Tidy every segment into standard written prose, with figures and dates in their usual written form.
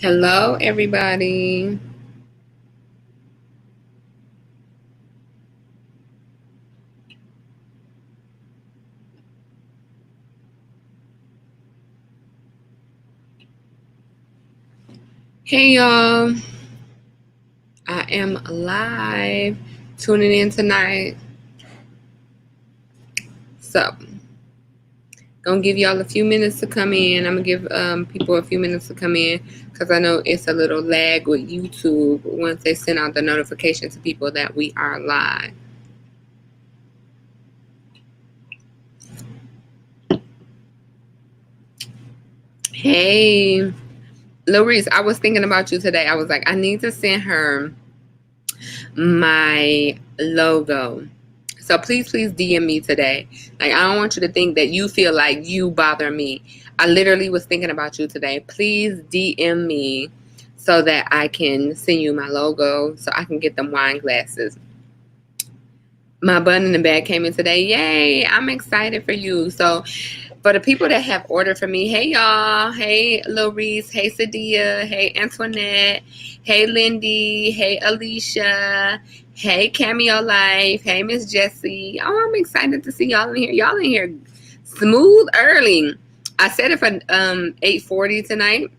Hello, everybody. Hey, y'all. I am live tuning in tonight. So, gonna give y'all a few minutes to come in. I'm gonna give people a few minutes to come in because I know it's a little lag with YouTube once they send out the notification to people that we are live. Hey, Larice, I was thinking about you today. I was like, I need to send her my logo. So please DM me today. Like, I don't want you to think that you feel like you bother me. I literally was thinking about you today. Please DM me so that I can send you my logo so I can get them wine glasses. My bun in the bag came in today. Yay, I'm excited for you. So for the people that have ordered for me, hey y'all, hey Lil Reese, hey Sadia, hey Antoinette, hey Lindy, hey Alicia, hey Cameo Life, hey Miss Jessie. Oh, I'm excited to see y'all in here. Y'all in here smooth early. I said it for 8:40 tonight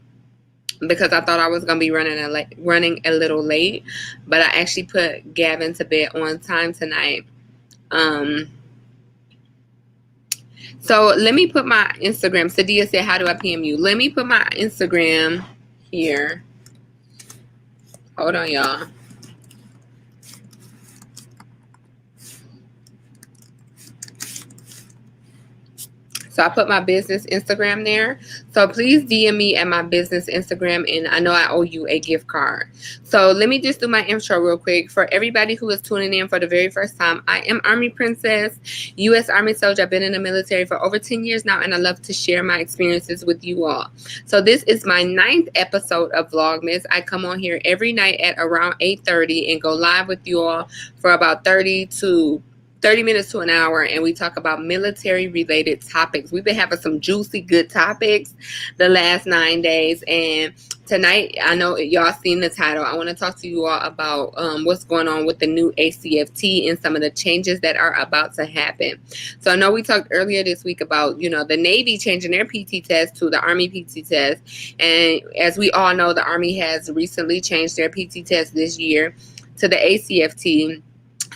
because I thought I was gonna be running a little late, but I actually put Gavin to bed on time tonight. So let me put my Instagram. Sadia said, how do I PM you? Let me put my Instagram here. Hold on, y'all. So I put my business Instagram there. So please DM me at my business Instagram, and I know I owe you a gift card. So let me just do my intro real quick. For everybody who is tuning in for the very first time, I am Army Princess, U.S. Army soldier. I've been in the military for over 10 years now, and I love to share my experiences with you all. So this is my 9th episode of Vlogmas. I come on here every night at around 8:30 and go live with you all for about 30 minutes to an hour, and we talk about military related topics. We've been having some juicy good topics the last 9 days, and tonight, I know y'all seen the title, I want to talk to you all about what's going on with the new ACFT and some of the changes that are about to happen. So I know we talked earlier this week about, the Navy changing their PT test to the Army PT test, and as we all know, the Army has recently changed their PT test this year to the ACFT.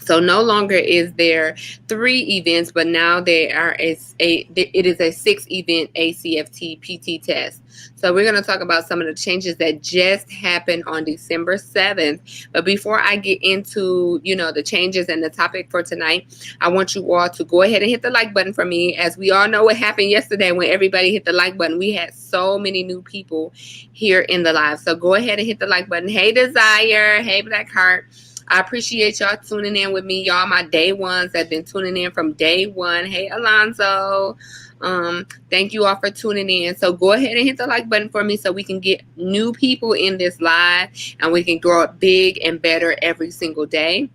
So no longer is there 3 events, but now it is a 6-event ACFT PT test. So we're going to talk about some of the changes that just happened on December 7th. But before I get into, the changes and the topic for tonight, I want you all to go ahead and hit the like button for me. As we all know what happened yesterday when everybody hit the like button, we had so many new people here in the live. So go ahead and hit the like button. Hey, Desire. Hey, Blackheart. I appreciate y'all tuning in with me. Y'all, my day ones that have been tuning in from day one. Hey, Alonzo. Thank you all for tuning in. So go ahead and hit the like button for me so we can get new people in this live and we can grow up big and better every single day.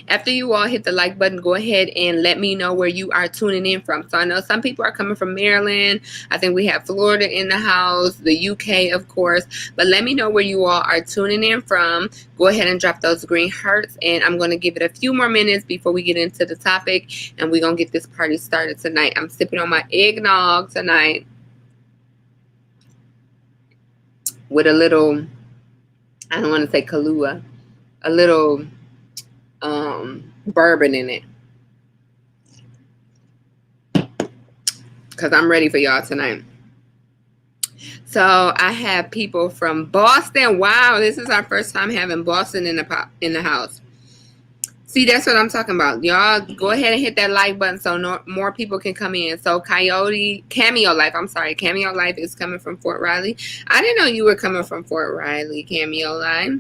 After you all hit the like button, go ahead and let me know where you are tuning in from. So I know some people are coming from Maryland. I think we have Florida in the house, the UK, of course. But let me know where you all are tuning in from. Go ahead and drop those green hearts. And I'm going to give it a few more minutes before we get into the topic. And we're going to get this party started tonight. I'm sipping on my eggnog tonight with a little, I don't want to say Kahlua, a little bourbon in it, because I'm ready for y'all tonight. So I have people from Boston. Wow, this is our first time having Boston in the house. See, that's what I'm talking about. Y'all go ahead and hit that like button so more people can come in. So Cameo Life is coming from Fort Riley. I didn't know you were coming from Fort Riley, Cameo Life.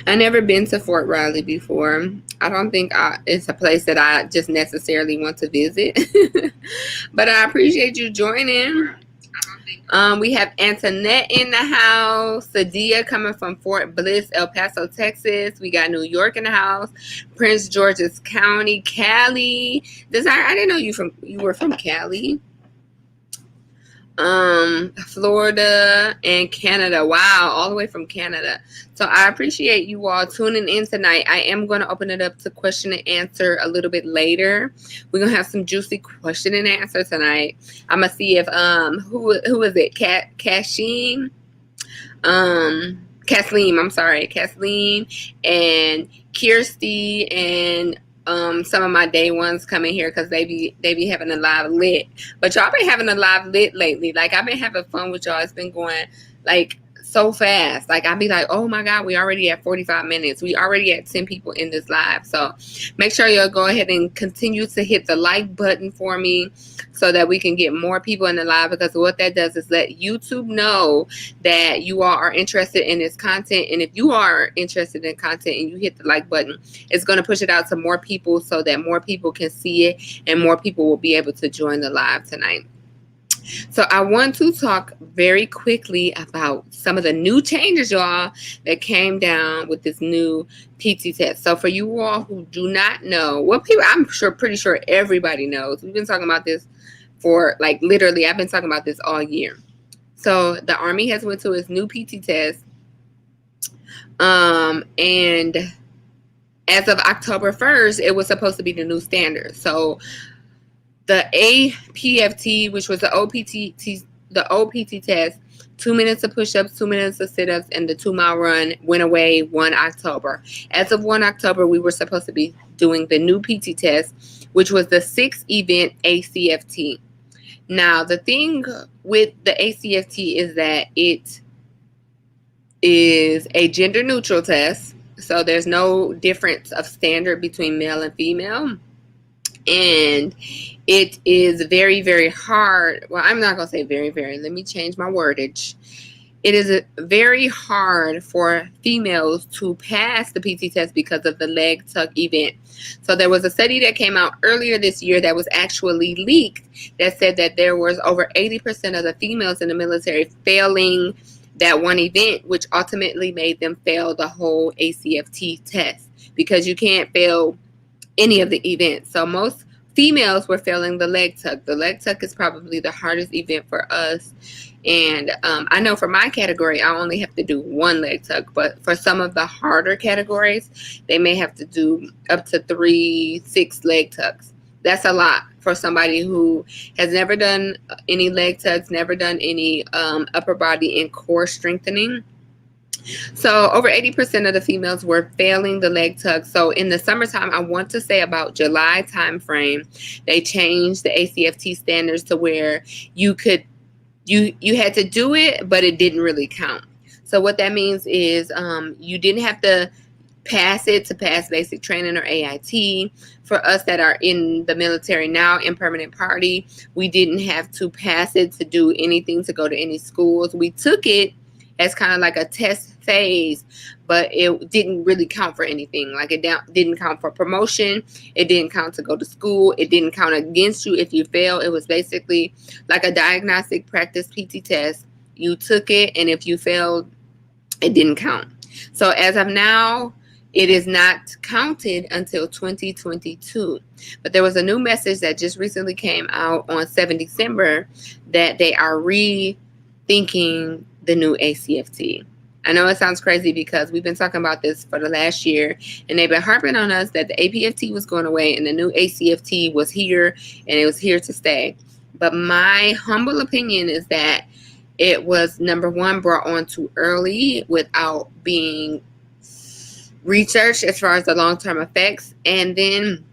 I never been to Fort Riley before. I don't think it's a place that I just necessarily want to visit. But I appreciate you joining. We have Antoinette in the house. Sadia coming from Fort Bliss, El Paso, Texas. We got New York in the house. Prince George's County, Cali. Desire, I didn't know you were from Cali. Florida and Canada. Wow, all the way from Canada. So I appreciate you all tuning in tonight. I am going to open it up to question and answer a little bit later. We're going to have some juicy question and answer tonight. I'm going to see if who is it? Kathleen, I'm sorry, Kathleen and Kirsty and some of my day ones coming here because they be having a live lit. But y'all been having a live lit lately. Like I've been having fun with y'all. It's been going like so fast. Like I'll be like, oh my God, we already at 45 minutes. We already at 10 people in this live. So make sure y'all go ahead and continue to hit the like button for me so that we can get more people in the live, because what that does is let YouTube know that you all are interested in this content. And if you are interested in content and you hit the like button, it's going to push it out to more people so that more people can see it and more people will be able to join the live tonight. So I want to talk very quickly about some of the new changes, y'all, that came down with this new PT test. So for you all who do not know, well, people, I'm pretty sure everybody knows. We've been talking about this for like literally, I've been talking about this all year. So the Army has went to its new PT test, and as of October 1st, it was supposed to be the new standard. So the APFT, which was the OPT test, 2 minutes of push-ups, 2 minutes of sit-ups, and the 2-mile run went away 1 October. As of 1 October, we were supposed to be doing the new PT test, which was the 6-event ACFT. Now, the thing with the ACFT is that it is a gender-neutral test, so there's no difference of standard between male and female. And it is very, very hard. Well, I'm not going to say very, very. Let me change my wordage. It is very hard for females to pass the PT test because of the leg tuck event. So there was a study that came out earlier this year that was actually leaked that said that there was over 80% of the females in the military failing that one event, which ultimately made them fail the whole ACFT test because you can't fail any of the events. So most females were failing the leg tuck. The leg tuck is probably the hardest event for us. And I know for my category, I only have to do 1 leg tuck. But for some of the harder categories, they may have to do up to 3, 6 leg tucks. That's a lot for somebody who has never done any leg tucks, never done any upper body and core strengthening. So over 80% of the females were failing the leg tuck. So in the summertime, I want to say about July timeframe, they changed the ACFT standards to where you had to do it, but it didn't really count. So what that means is you didn't have to pass it to pass basic training or AIT. For us that are in the military now in permanent party, we didn't have to pass it to do anything, to go to any schools. We took it as kind of like a test phase, but it didn't really count for anything. Like it didn't count for promotion. It didn't count to go to school. It didn't count against you if you fail. It was basically like a diagnostic practice PT test. You took it, and if you failed, it didn't count. So as of now, it is not counted until 2022. But there was a new message that just recently came out on 7 December that they are rethinking the new ACFT. I know it sounds crazy because we've been talking about this for the last year, and they've been harping on us that the APFT was going away and the new ACFT was here, and it was here to stay. But my humble opinion is that it was, number one, brought on too early without being researched as far as the long-term effects. And then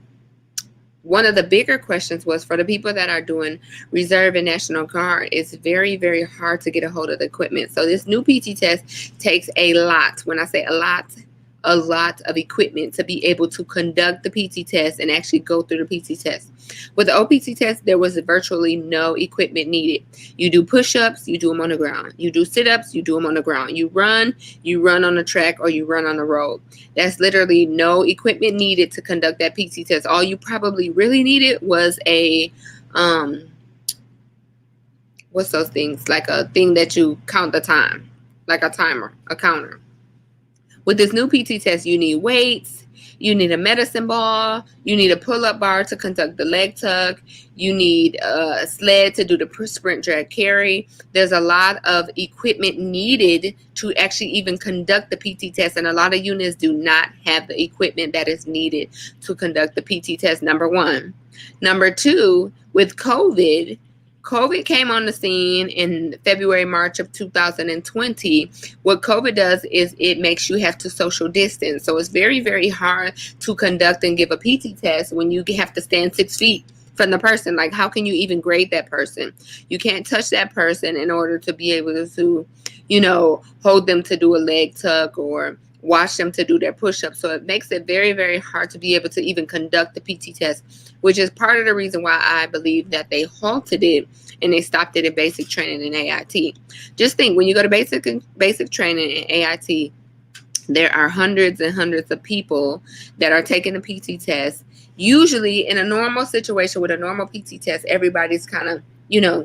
one of the bigger questions was for the people that are doing Reserve and National Guard, it's very, very hard to get a hold of the equipment. So this new PT test takes a lot. When I say a lot of equipment to be able to conduct the PT test and actually go through the PT test. With the OPT test, there was virtually no equipment needed. You do push-ups, you do them on the ground. You do sit-ups, you do them on the ground. You run on the track, or you run on the road. That's literally no equipment needed to conduct that PT test. All you probably really needed was a, what's those things? Like a thing that you count the time, like a timer, a counter. With this new PT test, you need weights, You need a medicine ball. You need a pull-up bar to conduct the leg tug. You need a sled to do the sprint, drag, carry. There's a lot of equipment needed to actually even conduct the PT test, and a lot of units do not have the equipment that is needed to conduct the PT test, number one. Number two, with COVID came on the scene in February, March of 2020. What COVID does is it makes you have to social distance. So it's very, very hard to conduct and give a PT test when you have to stand 6 feet from the person. Like, how can you even grade that person? You can't touch that person in order to be able to, hold them to do a leg tug or watch them to do their push-ups. So it makes it very, very hard to be able to even conduct the PT test, which is part of the reason why I believe that they halted it and they stopped it in basic training in AIT. Just think, when you go to basic training in AIT, there are hundreds and hundreds of people that are taking the PT test. Usually in a normal situation with a normal PT test, everybody's kind of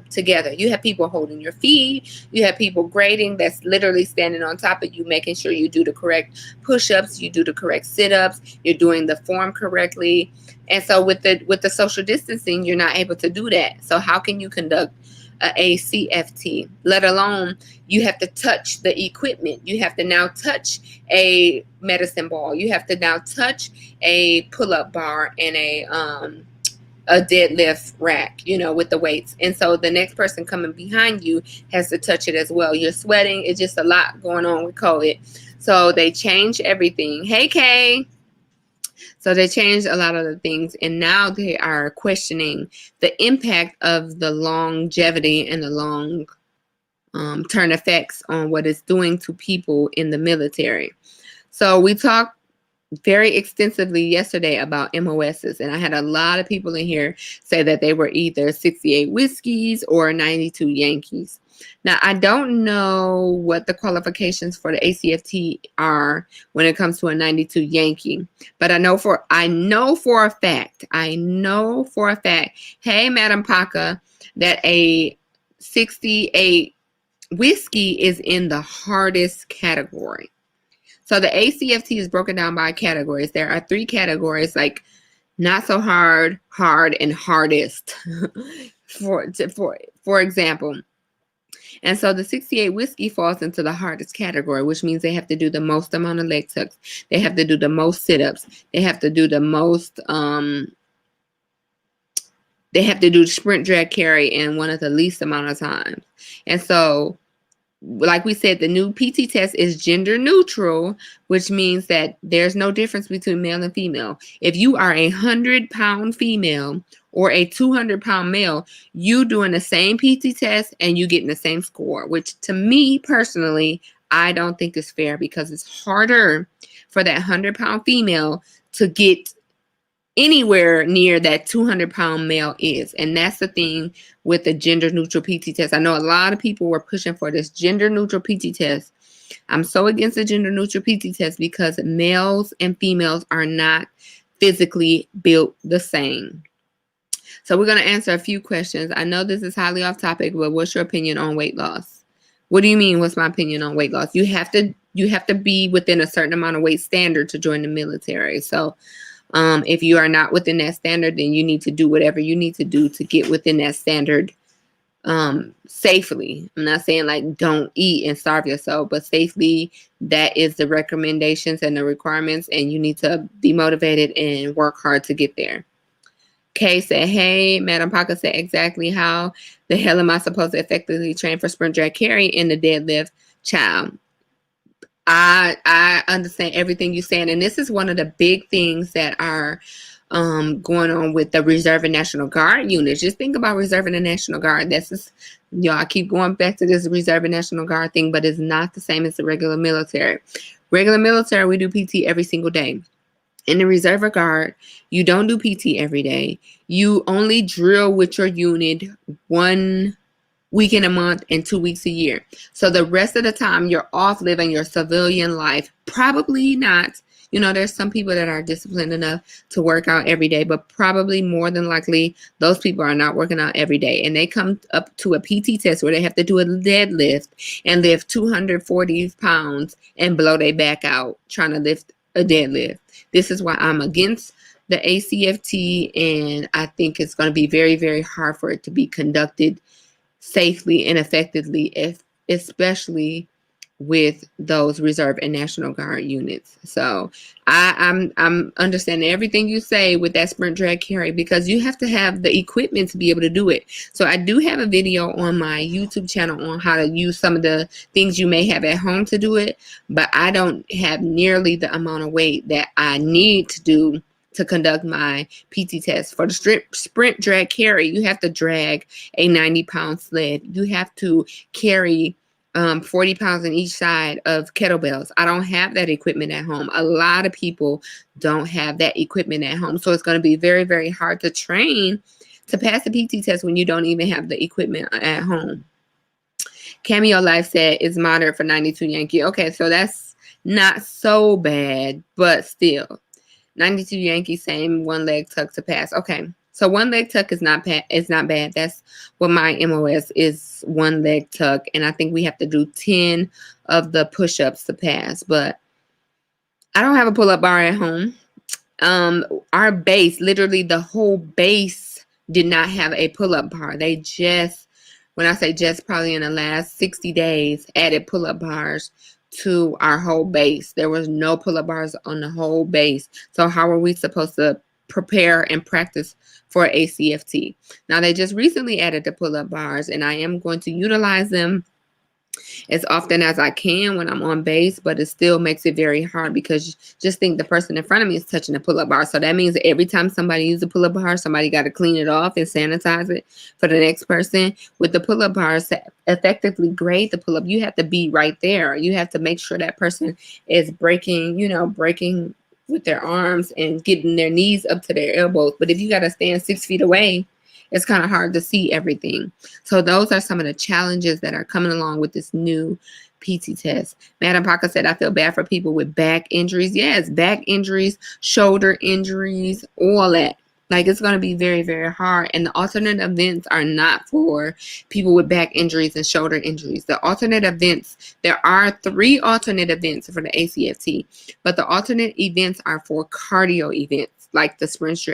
together. You have people holding your feet. You have people grading that's literally standing on top of you, making sure you do the correct push-ups, you do the correct sit-ups, you're doing the form correctly. And so with the social distancing, you're not able to do that. So how can you conduct a ACFT, let alone you have to touch the equipment? You have to now touch a medicine ball. You have to now touch a pull-up bar and a deadlift rack, with the weights. And so the next person coming behind you has to touch it as well. You're sweating. It's just a lot going on with COVID. So they changed everything. Hey, Kay. So they changed a lot of the things, and now they are questioning the impact of the longevity and the long term effects on what it's doing to people in the military. So we talked very extensively yesterday about MOSs, and I had a lot of people in here say that they were either 68 whiskeys or 92 Yankees. Now, I don't know what the qualifications for the ACFT are when it comes to a 92 Yankee, but I know for a fact, hey, Madam Paca, that a 68 whiskey is in the hardest category. So the ACFT is broken down by categories. There are 3 categories, like not so hard, hard, and hardest, for example. And so the 68 whiskey falls into the hardest category, which means they have to do the most amount of leg tucks. They have to do the most sit-ups. They have to do the most, they have to do sprint, drag, carry in one of the least amount of times. And so, like we said, the new PT test is gender neutral, which means that there's no difference between male and female. If you are a 100-pound female or a 200-pound male, you doing the same PT test and you getting the same score, which to me personally, I don't think is fair, because it's harder for that 100-pound female to get anywhere near that 200-pound male is. And that's the thing with the gender neutral PT test. I know a lot of people were pushing for this gender neutral PT test. I'm so against the gender neutral PT test because males and females are not physically built the same. So we're going to answer a few questions. I know this is highly off topic, but what's your opinion on weight loss? What do you mean, what's my opinion on weight loss? You have to be within a certain amount of weight standard to join the military. So if you are not within that standard, then you need to do whatever you need to do to get within that standard safely. I'm not saying like don't eat and starve yourself, but safely. That is the recommendations and the requirements, and you need to be motivated and work hard to get there. Kay said, hey, Madam Paca said, exactly how the hell am I supposed to effectively train for sprint, drag, carry in the deadlift? Child, I understand everything you're saying, and this is one of the big things that are going on with the Reserve and National Guard units. Just think about Reserve and the National Guard. This is, I keep going back to this Reserve and National Guard thing, but it's not the same as the regular military. Regular military, we do PT every single day. In the Reserve or Guard, you don't do PT every day. You only drill with your unit 1 week in a month and 2 weeks a year. So the rest of the time you're off living your civilian life. Probably not. There's some people that are disciplined enough to work out every day, but probably more than likely those people are not working out every day. And they come up to a PT test where they have to do a deadlift and lift 240 pounds and blow their back out trying to lift a deadlift. This is why I'm against the ACFT, and I think it's going to be very, very hard for it to be conducted safely and effectively, especially with those Reserve and National Guard units. So I'm understanding everything you say with that sprint drag carry, because you have to have the equipment to be able to do it. So I do have a video on my YouTube channel on how to use some of the things you may have at home to do it, but I don't have nearly the amount of weight that I need to do to conduct my PT test. For the sprint drag carry, you have to drag a 90-pound sled. You have to carry 40 pounds on each side of kettlebells. I don't have that equipment at home. A lot of people don't have that equipment at home. So it's going to be very, very hard to train to pass the PT test when you don't even have the equipment at home. Cameo Life said is moderate for 92 Yankee. Okay, so that's not so bad, but still. 92 Yankee, same one leg tuck to pass. Okay, so one leg tuck is not bad. That's what my MOS is, one leg tuck. And I think we have to do 10 of the push-ups to pass. But I don't have a pull-up bar at home. Our base, literally the whole base, did not have a pull-up bar. They just, when I say just, probably in the last 60 days, added pull-up bars to our whole base. There was no pull-up bars on the whole base. So how are we supposed to prepare and practice for ACFT? Now, they just recently added the pull-up bars, and I am going to utilize them as often as I can when I'm on base, but it still makes it very hard, because just think the person in front of me is touching the pull-up bar. So that means that every time somebody uses a pull-up bar, somebody got to clean it off and sanitize it for the next person. With the pull-up bars, to effectively grade the pull-up, you have to be right there. You have to make sure that person is breaking with their arms and getting their knees up to their elbows. But if you got to stand 6 feet away, it's kind of hard to see everything. So those are some of the challenges that are coming along with this new PT test. Madam Parker said, I feel bad for people with back injuries. Yes, back injuries, shoulder injuries, all that. Like, it's going to be very, very hard. And the alternate events are not for people with back injuries and shoulder injuries. The alternate events, there are 3 alternate events for the ACFT, but the alternate events are for cardio events, like the sprint,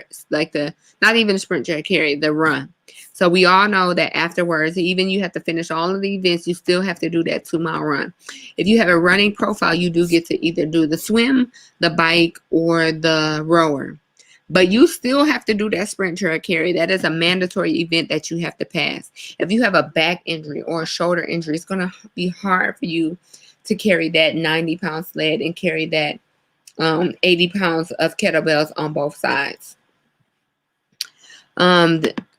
not even the sprint drag carry, the run. So we all know that afterwards, even you have to finish all of the events, you still have to do that 2-mile run. If you have a running profile, you do get to either do the swim, the bike, or the rower. But you still have to do that sprint drag carry. That is a mandatory event that you have to pass. If you have a back injury or a shoulder injury, it's going to be hard for you to carry that 90-pound sled and carry that 80 pounds of kettlebells on both sides.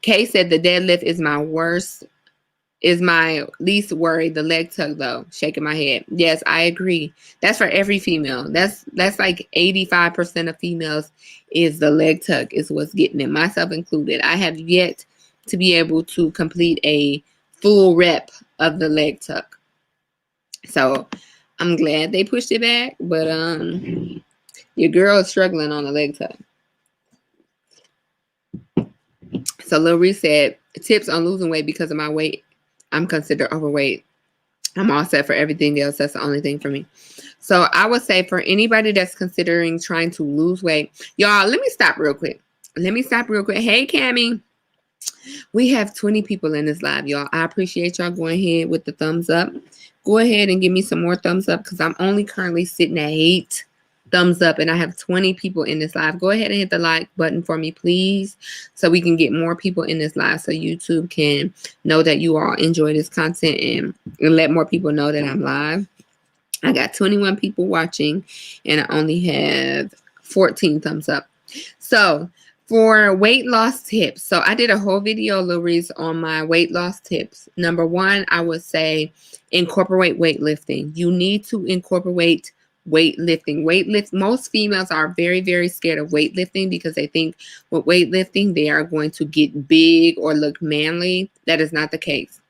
Kay said the deadlift is my least worry. The leg tuck, though, shaking my head. Yes, I agree. That's for every female. That's like 85% of females is the leg tuck is what's getting it, myself included. I have yet to be able to complete a full rep of the leg tuck. So I'm glad they pushed it back, but your girl is struggling on the leg tuck. So Lil Reese said, tips on losing weight because of my weight. I'm considered overweight. I'm all set for everything else. That's the only thing for me. So I would say for anybody that's considering trying to lose weight, y'all, let me stop real quick. Hey, Cammie. We have 20 people in this live, y'all. I appreciate y'all going ahead with the thumbs up. Go ahead and give me some more thumbs up, because I'm only currently sitting at 8 thumbs up, and I have 20 people in this live. Go ahead and hit the like button for me, please, so we can get more people in this live, so YouTube can know that you all enjoy this content and let more people know that I'm live. I got 21 people watching, and I only have 14 thumbs up. So for weight loss tips, so I did a whole video, Louise, on my weight loss tips. Number 1, I would say incorporate weightlifting. You need to incorporate weightlifting. Most females are very, very scared of weightlifting because they think with weightlifting they are going to get big or look manly. That is not the case.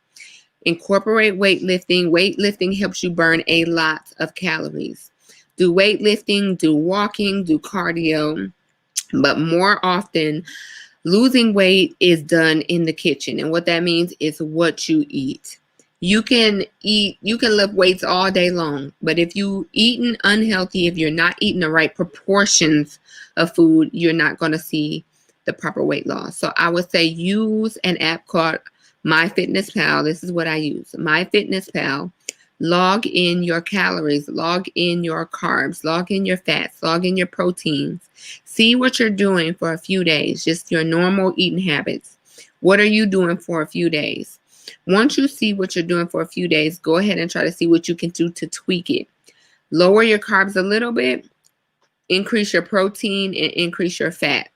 Incorporate weightlifting. Weightlifting helps you burn a lot of calories. Do weightlifting, do walking, do cardio, but more often losing weight is done in the kitchen, and what that means is what you eat. You can lift weights all day long, but if you eating unhealthy, if you're not eating the right proportions of food, you're not going to see the proper weight loss. So I would say use an app called MyFitnessPal. This is what I use. MyFitnessPal. Log in your calories, log in your carbs, log in your fats, log in your proteins. See what you're doing for a few days, just your normal eating habits. What are you doing for a few days? Once you see what you're doing for a few days, go ahead and try to see what you can do to tweak it. Lower your carbs a little bit, increase your protein, and increase your fat.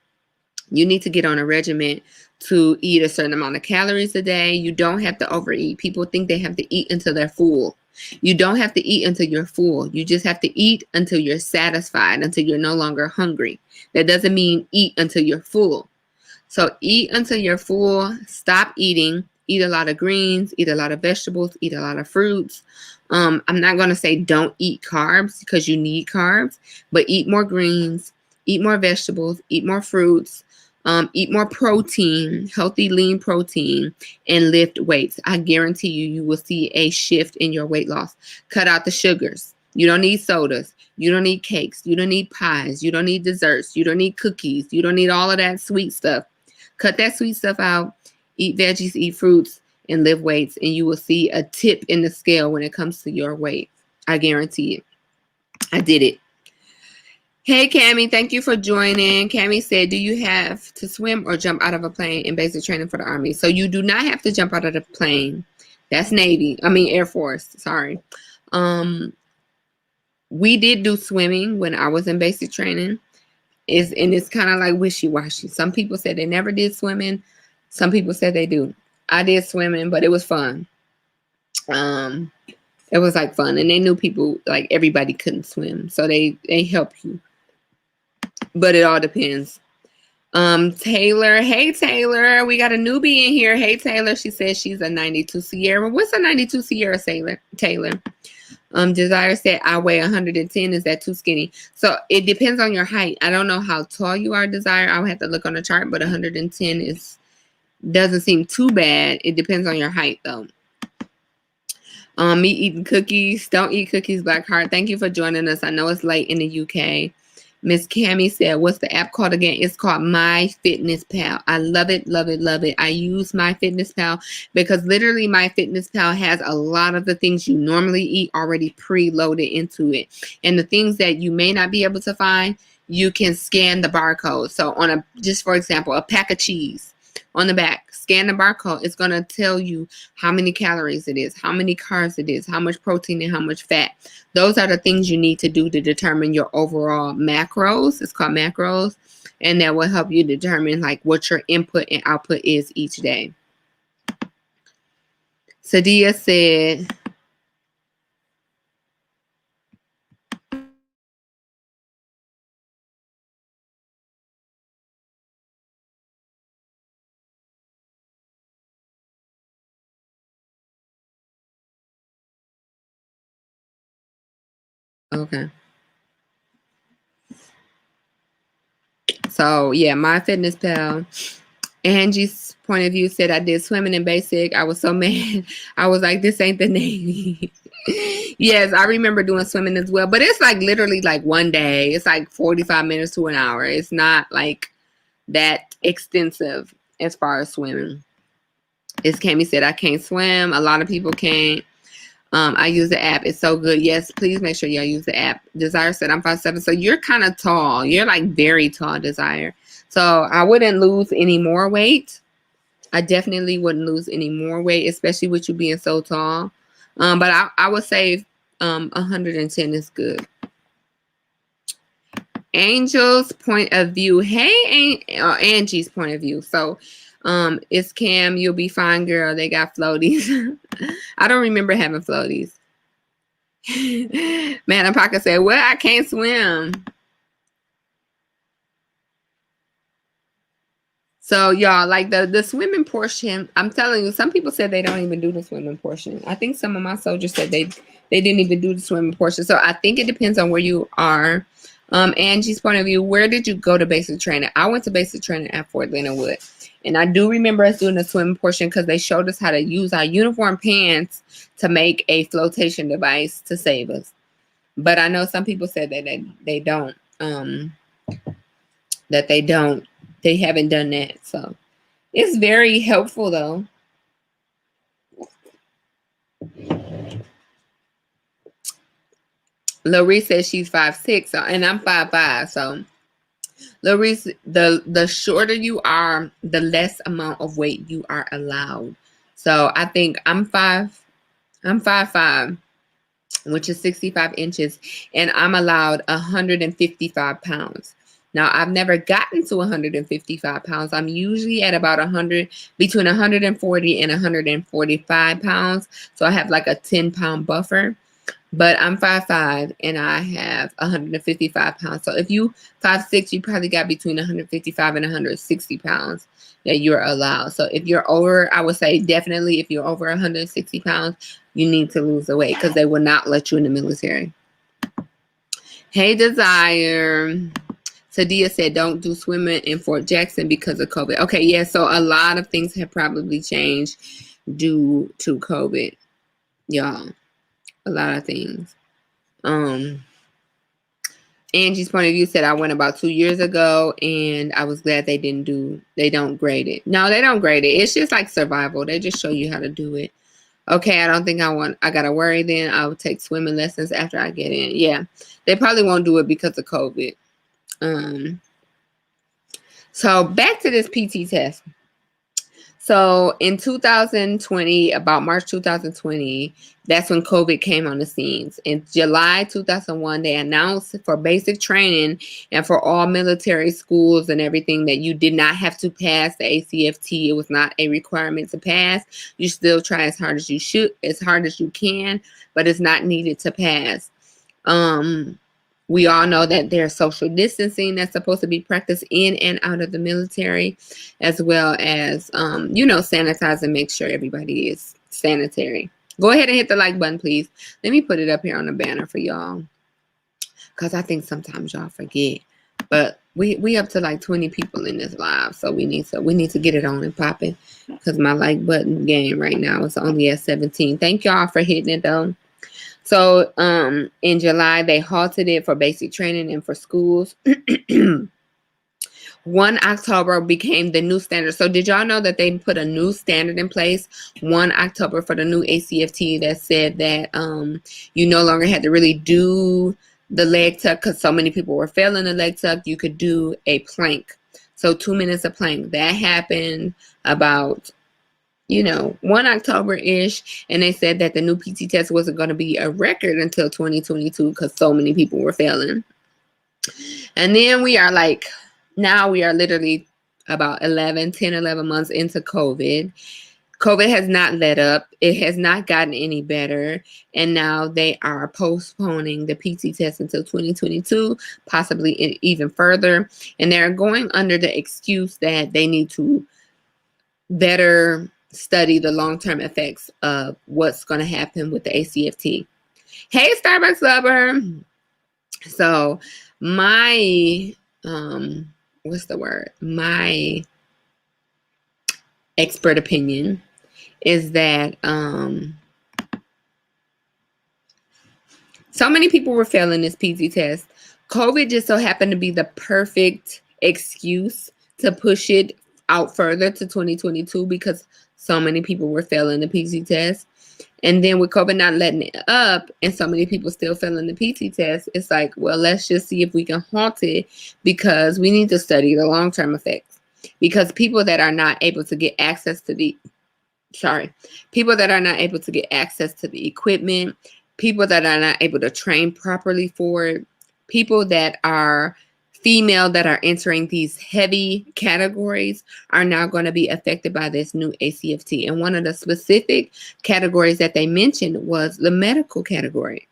You need to get on a regimen to eat a certain amount of calories a day. You don't have to overeat. People think they have to eat until they're full. You don't have to eat until you're full. You just have to eat until you're satisfied, until you're no longer hungry. That doesn't mean eat until you're full. So eat until you're full. Stop eating. Eat a lot of greens. Eat a lot of vegetables. Eat a lot of fruits. I'm not going to say don't eat carbs because you need carbs, but eat more greens. Eat more vegetables. Eat more fruits. Eat more protein, healthy, lean protein, and lift weights. I guarantee you will see a shift in your weight loss. Cut out the sugars. You don't need sodas. You don't need cakes. You don't need pies. You don't need desserts. You don't need cookies. You don't need all of that sweet stuff. Cut that sweet stuff out. Eat veggies, eat fruits, and lift weights, and you will see a tip in the scale when it comes to your weight. I guarantee it. I did it. Hey, Cammie, thank you for joining. Cammie said, do you have to swim or jump out of a plane in basic training for the Army? So you do not have to jump out of the plane. That's Air Force. Sorry. We did do swimming when I was in basic training. It's kind of like wishy-washy. Some people said they never did swimming. Some people said they do. I did swimming, but it was fun. It was like fun. And they knew people, like everybody couldn't swim. So they help you. But it all depends. Taylor. Hey, Taylor. We got a newbie in here. Hey, Taylor. She says she's a 92 Sierra. What's a 92 Sierra, Taylor? Desire said, I weigh 110. Is that too skinny? So it depends on your height. I don't know how tall you are, Desire. I'll have to look on the chart, but 110 doesn't seem too bad. It depends on your height, though. Me eating cookies. Don't eat cookies, Blackheart. Thank you for joining us. I know it's late in the UK. Miss Cammie said, what's the app called again? It's called MyFitnessPal. I love it, love it, love it. I use MyFitnessPal because literally MyFitnessPal has a lot of the things you normally eat already preloaded into it. And the things that you may not be able to find, you can scan the barcode. So just for example, a pack of cheese. On the back, scan the barcode. It's going to tell you how many calories it is, how many carbs it is, how much protein and how much fat. Those are the things you need to do to determine your overall macros. It's called macros. And that will help you determine like what your input and output is each day. Sadia said, okay. So yeah, MyFitnessPal. Angie's point of view said, I did swimming in basic. I was so mad. I was like, this ain't the Navy. Yes, I remember doing swimming as well. But it's like literally like one day. It's like 45 minutes to an hour. It's not like that extensive as far as swimming. As Cammie said, I can't swim. A lot of people can't. I use the app. It's so good. Yes, please make sure y'all use the app. Desire said, I'm 5'7". So you're kind of tall. You're like very tall, Desire. So I wouldn't lose any more weight. I definitely wouldn't lose any more weight, especially with you being so tall. But I would say 110 is good. Angel's point of view. Hey, Angie's point of view. So it's Cam. You'll be fine, girl. They got floaties. I don't remember having floaties. Man, Pocket said, well, I can't swim. So y'all, like the swimming portion, I'm telling you, some people said they don't even do the swimming portion. I think some of my soldiers said they didn't even do the swimming portion. So I think it depends on where you are. Angie's point of view, where did you go to basic training? I went to basic training at Fort Leonard Wood. And I do remember us doing the swim portion because they showed us how to use our uniform pants to make a flotation device to save us. But I know some people said that they don't. They haven't done that. So it's very helpful though. Larice says she's 5'6", so, and I'm 5'5", so Larice, the shorter you are, the less amount of weight you are allowed. So I think I'm 5'5", which is 65 inches, and I'm allowed 155 pounds. Now, I've never gotten to 155 pounds. I'm usually at about between 140 and 145 pounds. So I have like a 10-pound buffer. But I'm 5'5", and I have 155 pounds. So if you 5'6", you probably got between 155 and 160 pounds that you're allowed. So if you're over, I would say definitely if you're over 160 pounds, you need to lose the weight because they will not let you in the military. Hey, Desire. Sadia said, don't do swimming in Fort Jackson because of COVID. Okay, yeah, so a lot of things have probably changed due to COVID, y'all. A lot of things. Angie's point of view said, I went about 2 years ago and I was glad they don't grade it. No, they don't grade it. It's just like survival. They just show you how to do it. Okay, I don't think I gotta worry then. I will take swimming lessons after I get in. Yeah, they probably won't do it because of COVID. So back to this PT test. So in 2020, about March 2020, that's when COVID came on the scenes. In July 2001, they announced for basic training and for all military schools and everything that you did not have to pass the ACFT. It was not a requirement to pass. You still try as hard as you can, but it's not needed to pass. We all know that there's social distancing that's supposed to be practiced in and out of the military, as well as, sanitize and make sure everybody is sanitary. Go ahead and hit the like button, please. Let me put it up here on the banner for y'all, because I think sometimes y'all forget. But we up to like 20 people in this live, so we need to get it on and popping, because my like button game right now is only at 17. Thank y'all for hitting it though. So in July, they halted it for basic training and for schools. 1 October became the new standard. So did y'all know that they put a new standard in place 1 October for the new ACFT that said that you no longer had to really do the leg tuck because so many people were failing the leg tuck. You could do a plank. So 2 minutes of plank. That happened about 1 October-ish, and they said that the new PT test wasn't going to be a record until 2022 because so many people were failing. And then we are literally about 11 months into COVID. COVID has not let up. It has not gotten any better. And now they are postponing the PT test until 2022, possibly even further. And they're going under the excuse that they need to better study the long-term effects of what's going to happen with the ACFT. Hey, Starbucks lover. So my my expert opinion is that so many people were failing this PT test. COVID just so happened to be the perfect excuse to push it out further to 2022 because so many people were failing the PT test. And then with COVID not letting it up and so many people still failing the PT test, it's like, well, let's just see if we can halt it because we need to study the long-term effects. Because people that are not able to get access to the equipment, people that are not able to train properly for it, people that are female that are entering these heavy categories are now going to be affected by this new ACFT. And one of the specific categories that they mentioned was the medical category.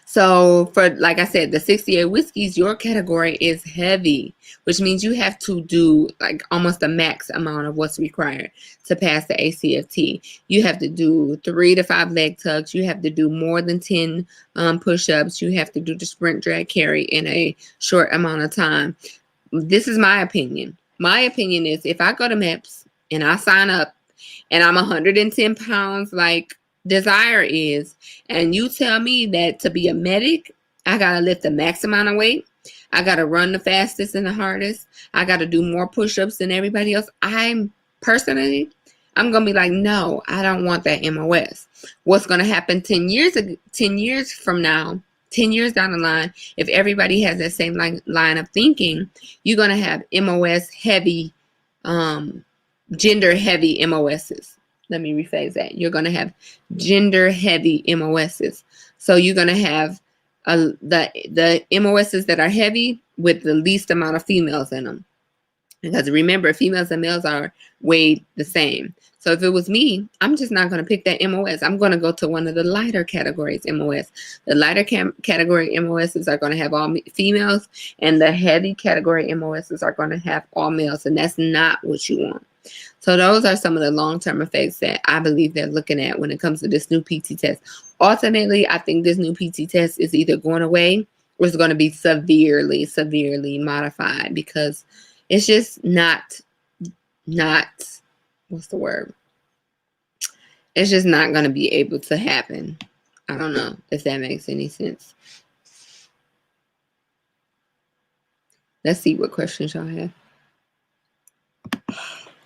So for, like I said, the 68 whiskeys, your category is heavy, which means you have to do like almost the max amount of what's required to pass the ACFT. You have to do 3 to 5 leg tucks. You have to do more than 10 push-ups. You have to do the sprint, drag, carry in a short amount of time. This is my opinion. My opinion is if I go to MEPS and I sign up and I'm 110 pounds like Desire is, and you tell me that to be a medic, I got to lift the max amount of weight, I got to run the fastest and the hardest, I got to do more push-ups than everybody else, I'm going to be like, no, I don't want that MOS. What's going to happen 10 years from now, 10 years down the line, if everybody has that same line of thinking, you're going to have MOS heavy, gender heavy MOSs. Let me rephrase that. You're going to have gender heavy MOSs. So you're going to have the MOSs that are heavy with the least amount of females in them. Because remember, females and males are weighed the same. So if it was me, I'm just not going to pick that MOS. I'm going to go to one of the lighter categories MOS. The lighter category MOSs are going to have all females, and the heavy category MOSs are going to have all males, and that's not what you want. So those are some of the long-term effects that I believe they're looking at when it comes to this new PT test. Ultimately, I think this new PT test is either going away or it's going to be severely, severely modified, because it's just not, what's the word? It's just not going to be able to happen. I don't know if that makes any sense. Let's see what questions y'all have.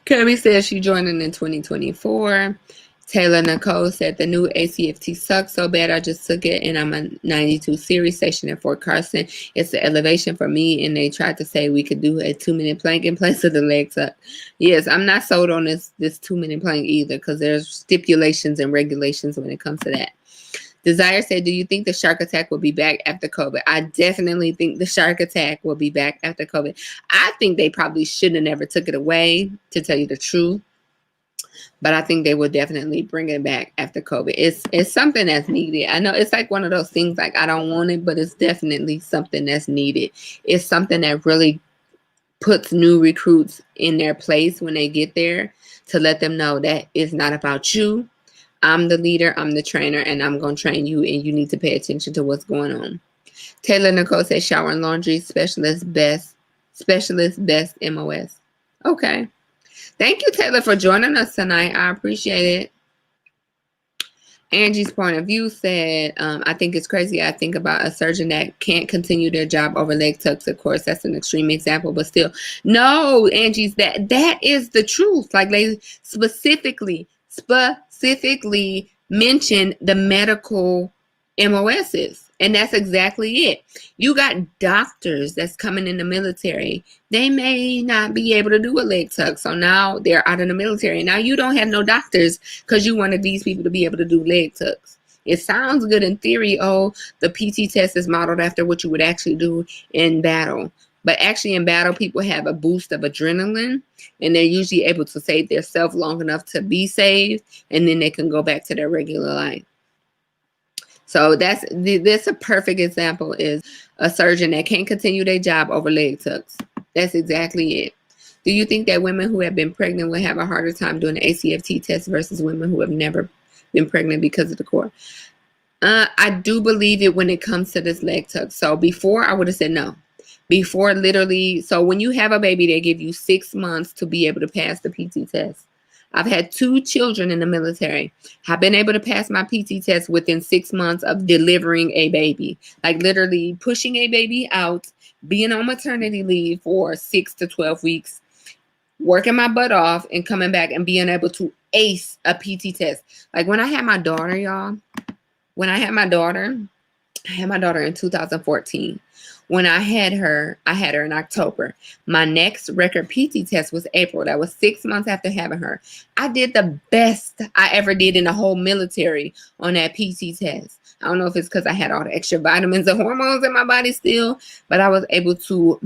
Kirby says she joining in 2024. Taylor Nicole said the new ACFT sucks so bad I just took it and I'm a 92 series station at Fort Carson. It's the elevation for me, and they tried to say we could do a 2-minute plank in place of the leg tuck. Yes, I'm not sold on this 2-minute plank either, because there's stipulations and regulations when it comes to that. Desire said, do you think the shark attack will be back after COVID? I definitely think the shark attack will be back after COVID. I think they probably should have never took it away, to tell you the truth. But I think they will definitely bring it back after COVID. It's something that's needed. I know it's like one of those things like I don't want it, but it's definitely something that's needed. It's something that really puts new recruits in their place when they get there, to let them know that it's not about you. I'm the leader, I'm the trainer, and I'm going to train you, and you need to pay attention to what's going on. Taylor Nicole says shower and laundry specialist best MOS. Okay. Thank you, Taylor, for joining us tonight. I appreciate it. Angie's point of view said, I think it's crazy. I think about a surgeon that can't continue their job over leg tucks. Of course, that's an extreme example, but still. No, Angie's that is the truth. Like they specifically mentioned the medical MOSs. And that's exactly it. You got doctors that's coming in the military. They may not be able to do a leg tuck. So now they're out of the military. Now you don't have no doctors because you wanted these people to be able to do leg tucks. It sounds good in theory. Oh, the PT test is modeled after what you would actually do in battle. But actually in battle, people have a boost of adrenaline, and they're usually able to save themselves long enough to be saved, and then they can go back to their regular life. So that's a perfect example, is a surgeon that can't continue their job over leg tucks. That's exactly it. Do you think that women who have been pregnant will have a harder time doing the ACFT test versus women who have never been pregnant because of the core? I do believe it when it comes to this leg tuck. So before I would have said no. Before literally, so when you have a baby, they give you 6 months to be able to pass the PT test. I've had 2 children in the military. I've been able to pass my PT test within 6 months of delivering a baby. Like literally pushing a baby out, being on maternity leave for 6 to 12 weeks, working my butt off, and coming back and being able to ace a PT test. Like when I had my daughter, y'all, I had my daughter in 2014. When I had her in October. My next record PT test was April. That was 6 months after having her. I did the best I ever did in the whole military on that PT test. I don't know if it's because I had all the extra vitamins and hormones in my body still, but I was able to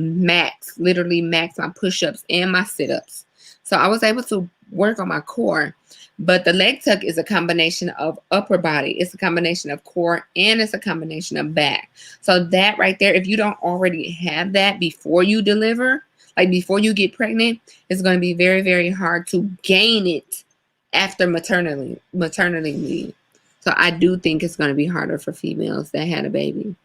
literally max my push-ups and my sit-ups. So I was able to work on my core. But the leg tuck is a combination of upper body. It's a combination of core, and it's a combination of back. So that right there, if you don't already have that before you deliver, like before you get pregnant, it's going to be very, very hard to gain it after maternity leave. So I do think it's going to be harder for females that had a baby.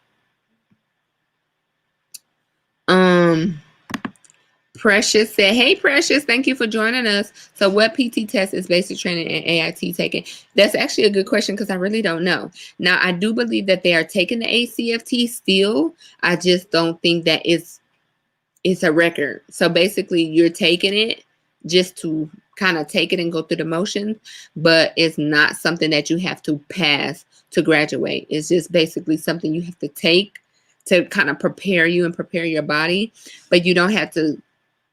Precious said, hey, Precious, thank you for joining us. So what PT test is basic training and AIT taking? That's actually a good question because I really don't know. Now, I do believe that they are taking the ACFT still. I just don't think that it's a record. So basically, you're taking it just to kind of take it and go through the motions, but it's not something that you have to pass to graduate. It's just basically something you have to take to kind of prepare you and prepare your body, but you don't have to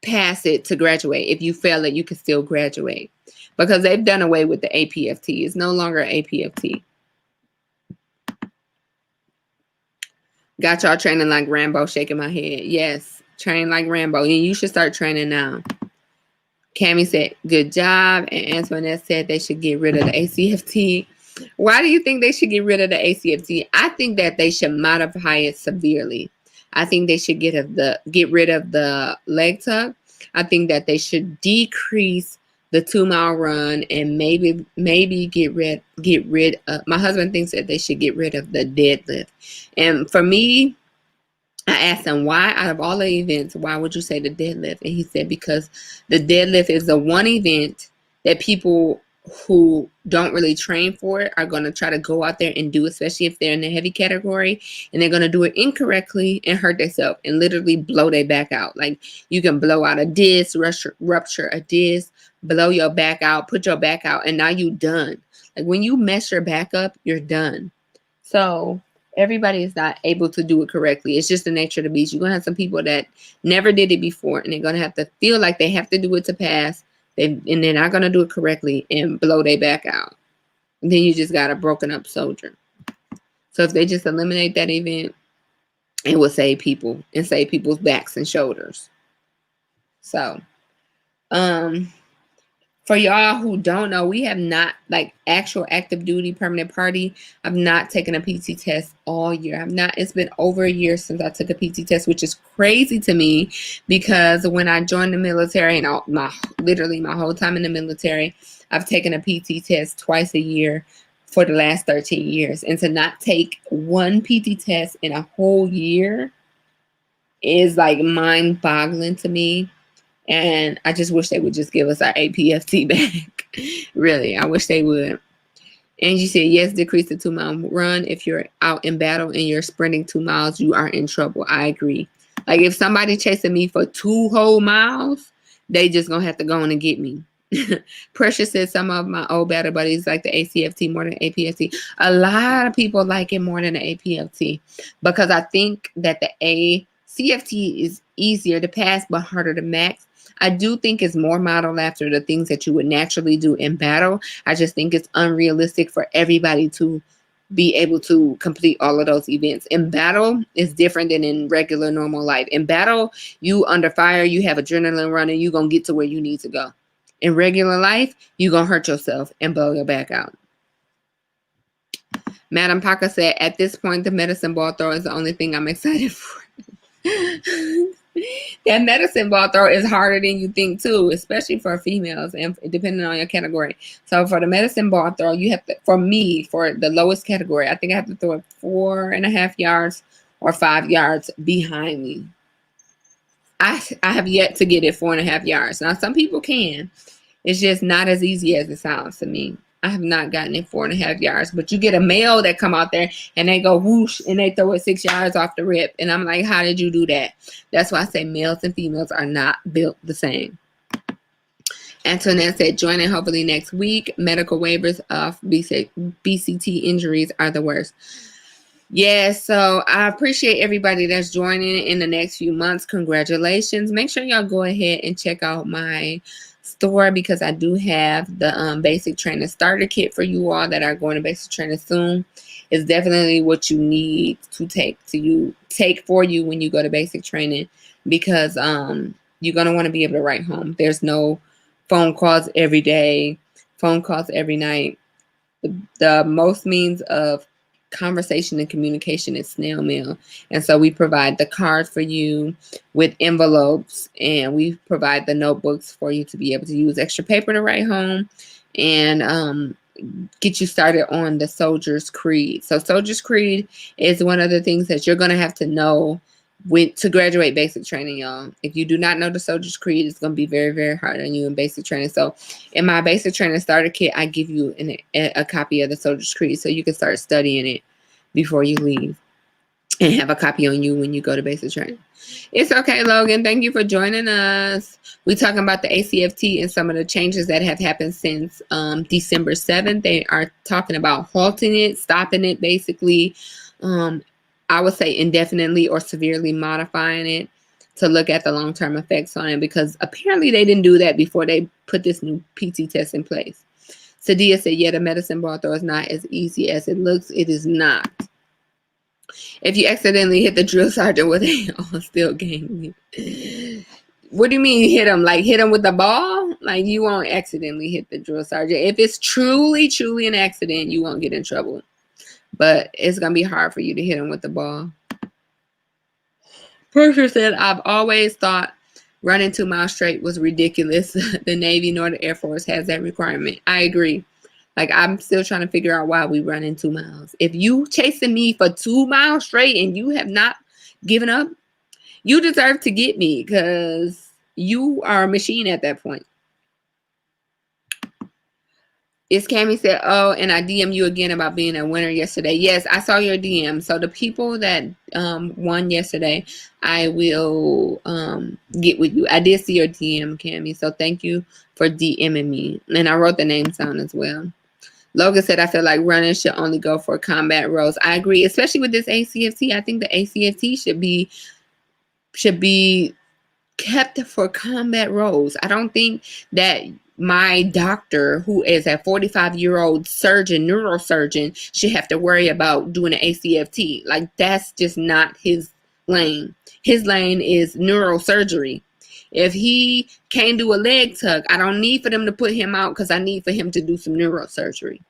pass it to graduate. If you fail it, you can still graduate because they've done away with the APFT. It's no longer APFT. Got y'all training like Rambo, shaking my head. Yes, train like Rambo. And you should start training now. Cammie said, good job. And Antoinette said they should get rid of the ACFT. Why do you think they should get rid of the ACFT? I think that they should modify it severely. I think they should get rid of the leg tuck. I think that they should decrease the 2-mile run and maybe get rid of, my husband thinks that they should get rid of the deadlift. And for me, I asked him, why out of all the events, why would you say the deadlift? And he said, because the deadlift is the one event that people who don't really train for it are going to try to go out there and do, especially if they're in the heavy category, and they're going to do it incorrectly and hurt themselves and literally blow their back out. Like you can blow out a disc, rupture a disc, blow your back out, put your back out, and now you done. Like when you mess your back up, you're done. So everybody is not able to do it correctly. It's just the nature of the beast. You're going to have some people that never did it before, and they're going to have to feel like they have to do it to pass. And they're not going to do it correctly and blow their back out. And then you just got a broken up soldier. So if they just eliminate that event, it will save people and save people's backs and shoulders. So, for y'all who don't know, we have not, like actual active duty permanent party, I've not taken a PT test all year. It's been over a year since I took a PT test, which is crazy to me because when I joined the military and literally my whole time in the military, I've taken a PT test twice a year for the last 13 years. And to not take one PT test in a whole year is like mind boggling to me. And I just wish they would just give us our APFT back. Really, I wish they would. Angie said, yes, decrease the 2-mile run. If you're out in battle and you're sprinting 2 miles, you are in trouble. I agree. Like if somebody chasing me for 2 whole miles, they just gonna have to go on and get me. Precious said some of my old battle buddies like the ACFT more than APFT. A lot of people like it more than the APFT because I think that the ACFT is easier to pass but harder to max. I do think it's more modeled after the things that you would naturally do in battle. I just think it's unrealistic for everybody to be able to complete all of those events. In battle, it's different than in regular normal life. In battle, you under fire, you have adrenaline running, you're going to get to where you need to go. In regular life, you're going to hurt yourself and blow your back out. Madam Parker said, at this point, the medicine ball throw is the only thing I'm excited for. That medicine ball throw is harder than you think too, especially for females and depending on your category. So for the medicine ball throw, you have to, for me, for the lowest category, I think I have to throw it 4.5 yards or 5 yards behind me. I have yet to get it 4.5 yards. Now some people can. It's just not as easy as it sounds to me. I have not gotten it 4.5 yards, but you get a male that come out there and they go whoosh and they throw it 6 yards off the rip. And I'm like, how did you do that? That's why I say males and females are not built the same. Antoinette said, joining hopefully next week. Medical waivers of BCT injuries are the worst. Yeah, so I appreciate everybody that's joining in the next few months. Congratulations. Make sure y'all go ahead and check out my store because I do have the basic training starter kit for you all that are going to basic training soon. It's definitely what you need to take for you when you go to basic training because you're going to want to be able to write home. There's no phone calls every day, phone calls every night. The most means of conversation and communication is snail mail. And so we provide the card for you with envelopes, and we provide the notebooks for you to be able to use extra paper to write home and get you started on the Soldier's Creed. So Soldier's Creed is one of the things that you're going to have to know went to graduate basic training, y'all. If you do not know the Soldier's Creed, it's going to be very, very hard on you in basic training. So in my basic training starter kit, I give you a copy of the Soldier's Creed so you can start studying it before you leave and have a copy on you when you go to basic training. It's okay, Logan. Thank you for joining us. We're talking about the ACFT and some of the changes that have happened since December 7th. They are talking about halting it, stopping it, basically. I would say indefinitely or severely modifying it to look at the long-term effects on it, because apparently they didn't do that before they put this new PT test in place. Sadia said, yeah, the medicine ball throw is not as easy as it looks. It is not. If you accidentally hit the drill sergeant with a still game. What do you mean hit him? Like hit him with the ball? Like you won't accidentally hit the drill sergeant. If it's truly, truly an accident, you won't get in trouble. But it's going to be hard for you to hit him with the ball. Persia said, I've always thought running 2 miles straight was ridiculous. The Navy nor the Air Force has that requirement. I agree. Like, I'm still trying to figure out why we run in 2 miles. If you chasing me for 2 miles straight and you have not given up, you deserve to get me, because you are a machine at that point. It's Cammy said, oh, and I DM you again about being a winner yesterday. Yes, I saw your DM. So the people that won yesterday, I will get with you. I did see your DM, Cammy. So thank you for DMing me. And I wrote the names down as well. Logan said, I feel like running should only go for combat roles. I agree, especially with this ACFT. I think the ACFT should be kept for combat roles. I don't think that my doctor, who is a 45-year-old surgeon, neurosurgeon, should have to worry about doing an ACFT. Like, that's just not his lane. His lane is neurosurgery. If he can't do a leg tuck, I don't need for them to put him out, because I need for him to do some neurosurgery.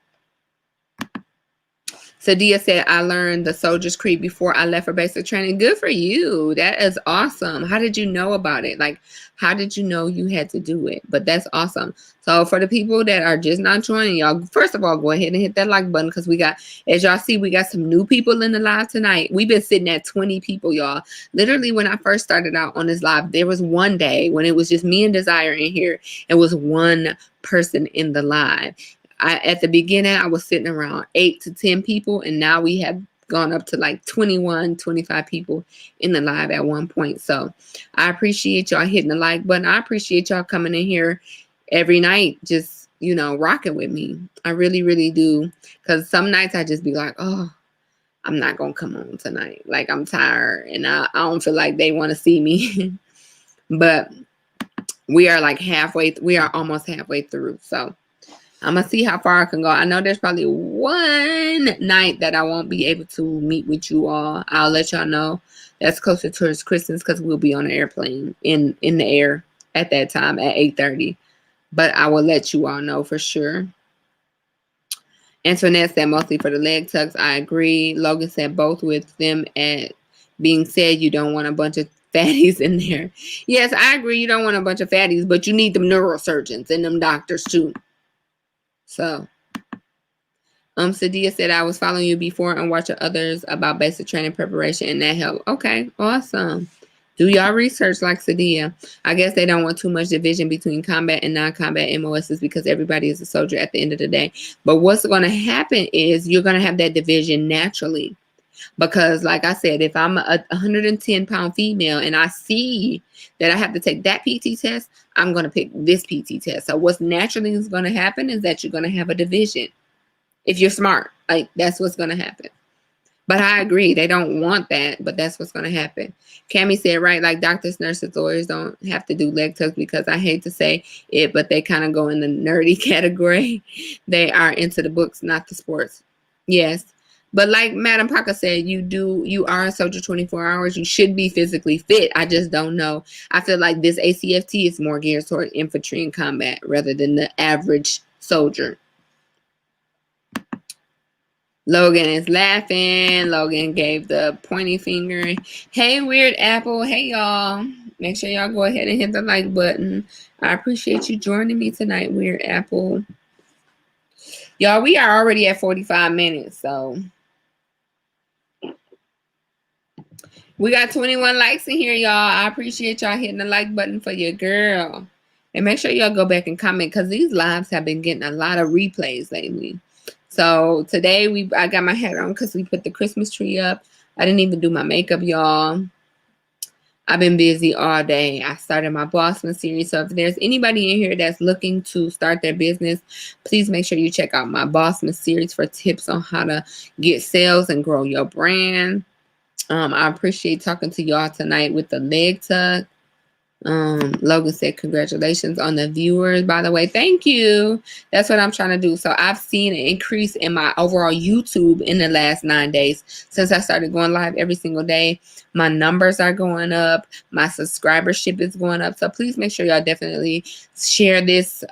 Sadia said, I learned the Soldier's Creed before I left for basic training. Good for you. That is awesome. How did you know about it? Like, how did you know you had to do it? But that's awesome. So for the people that are just not joining, y'all, first of all, go ahead and hit that like button, because we got, as y'all see, we got some new people in the live tonight. We've been sitting at 20 people, y'all. Literally, when I first started out on this live, there was one day when it was just me and Desire in here. It was one person in the live. At the beginning, I was sitting around 8 to 10 people, and now we have gone up to like 21, 25 people in the live at one point. So I appreciate y'all hitting the like button. I appreciate y'all coming in here every night, just, you know, rocking with me. I really, really do. Because some nights I just be like, oh, I'm not going to come on tonight. Like, I'm tired, and I don't feel like they want to see me. But we are like we are almost halfway through. So I'm going to see how far I can go. I know there's probably one night that I won't be able to meet with you all. I'll let y'all know. That's closer towards Christmas, because we'll be on an airplane in the air at that time at 8:30. But I will let you all know for sure. Antoinette said mostly for the leg tucks. I agree. Logan said both with them at being said, you don't want a bunch of fatties in there. Yes, I agree. You don't want a bunch of fatties, but you need them neurosurgeons and them doctors too. So, Sadia said, I was following you before and watching others about basic training preparation, and that helped. Okay, awesome. Do y'all research like Sadia. I guess they don't want too much division between combat and non-combat MOSs, because everybody is a soldier at the end of the day. But what's going to happen is you're going to have that division naturally. Because like I said, if I'm a 110-pound female and I see that I have to take that PT test, I'm going to pick this PT test. So what's naturally is going to happen is that you're going to have a division. If you're smart, like, that's what's going to happen. But I agree, they don't want that, but that's what's going to happen. Cammy said, right, like doctors, nurses, lawyers don't have to do leg tucks, because I hate to say it, but they kind of go in the nerdy category. They are into the books, not the sports. Yes. But like Madam Parker said, you are a soldier 24 hours. You should be physically fit. I just don't know. I feel like this ACFT is more geared toward infantry and combat rather than the average soldier. Logan is laughing. Logan gave the pointy finger. Hey, Weird Apple. Hey, y'all. Make sure y'all go ahead and hit the like button. I appreciate you joining me tonight, Weird Apple. Y'all, we are already at 45 minutes, so We got 21 likes in here, y'all. I appreciate y'all hitting the like button for your girl. And make sure y'all go back and comment because these lives have been getting a lot of replays lately. So today I got my hat on because we put the Christmas tree up. I didn't even do my makeup, y'all. I've been busy all day. I started my Boston series. So if there's anybody in here that's looking to start their business, please make sure you check out my Boston series for tips on how to get sales and grow your brand. I appreciate talking to y'all tonight with the leg tuck. Logan said, congratulations on the viewers, by the way. Thank you. That's what I'm trying to do. So I've seen an increase in my overall YouTube in the last 9 days since I started going live every single day. My numbers are going up. My subscribership is going up. So please make sure y'all definitely share these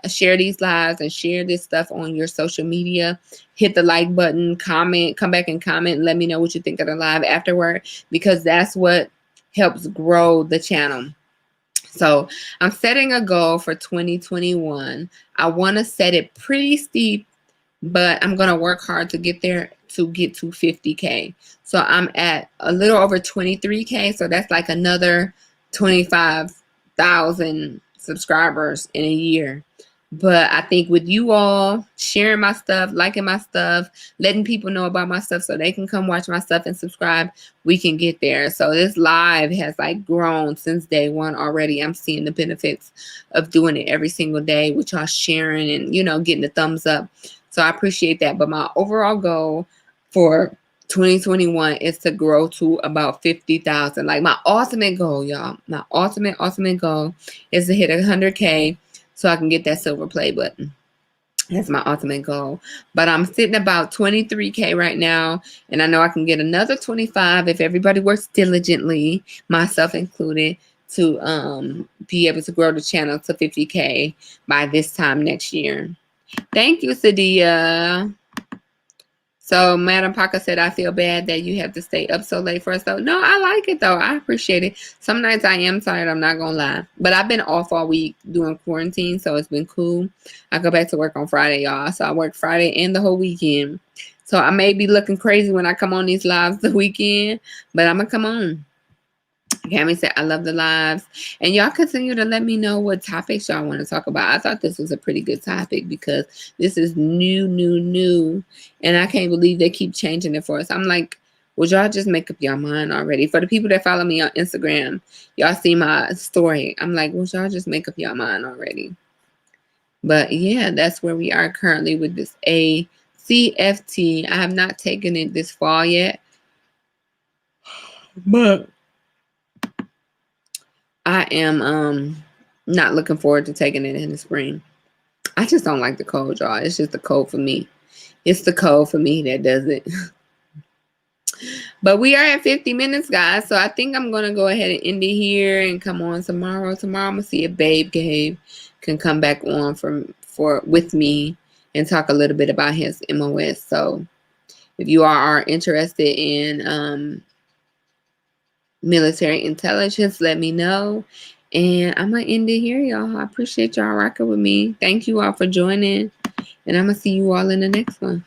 lives and share this stuff on your social media. Hit the like button, comment, come back and comment. Let me know what you think of the live afterward, because that's what helps grow the channel. So I'm setting a goal for 2021. I want to set it pretty steep, but I'm going to work hard to get there, to get to 50K. So I'm at a little over 23K. So that's like another 25,000 subscribers in a year. But I think with you all sharing my stuff, liking my stuff, letting people know about my stuff so they can come watch my stuff and subscribe, we can get there. So this live has like grown since day one already. I'm seeing the benefits of doing it every single day with y'all sharing and, you know, getting the thumbs up. So I appreciate that. But my overall goal for 2021 is to grow to about 50,000. Like my ultimate goal, y'all, my ultimate goal is to hit 100K. So I can get that silver play button. That's my ultimate goal. But I'm sitting about 23K right now. And I know I can get another 25 if everybody works diligently, myself included, to be able to grow the channel to 50K by this time next year. Thank you, Sadia. So Madam Parker said, I feel bad that you have to stay up so late for us. So no, I like it though. I appreciate it. Some nights I am tired, I'm not gonna lie. But I've been off all week doing quarantine, so it's been cool. I go back to work on Friday, y'all. So I work Friday and the whole weekend. So I may be looking crazy when I come on these lives the weekend, but I'm gonna come on. Cammy said, I love the lives. And y'all continue to let me know what topics y'all want to talk about. I thought this was a pretty good topic because this is new. And I can't believe they keep changing it for us. I'm like, would y'all just make up your mind already? For the people that follow me on Instagram, y'all see my story. I'm like, would y'all just make up your mind already? But yeah, that's where we are currently with this ACFT. I have not taken it this fall yet. But I am not looking forward to taking it in the spring. I just don't like the cold, y'all. It's just the cold for me. It's the cold for me that does it. But we are at 50 minutes, guys. So I think I'm going to go ahead and end it here and come on tomorrow. Tomorrow I'm going to see if Babe Gabe can come back on with me and talk a little bit about his MOS. So if you are interested in military intelligence, let me know. And I'm going to end it here, y'all. I appreciate y'all rocking with me. Thank you all for joining. And I'm going to see you all in the next one.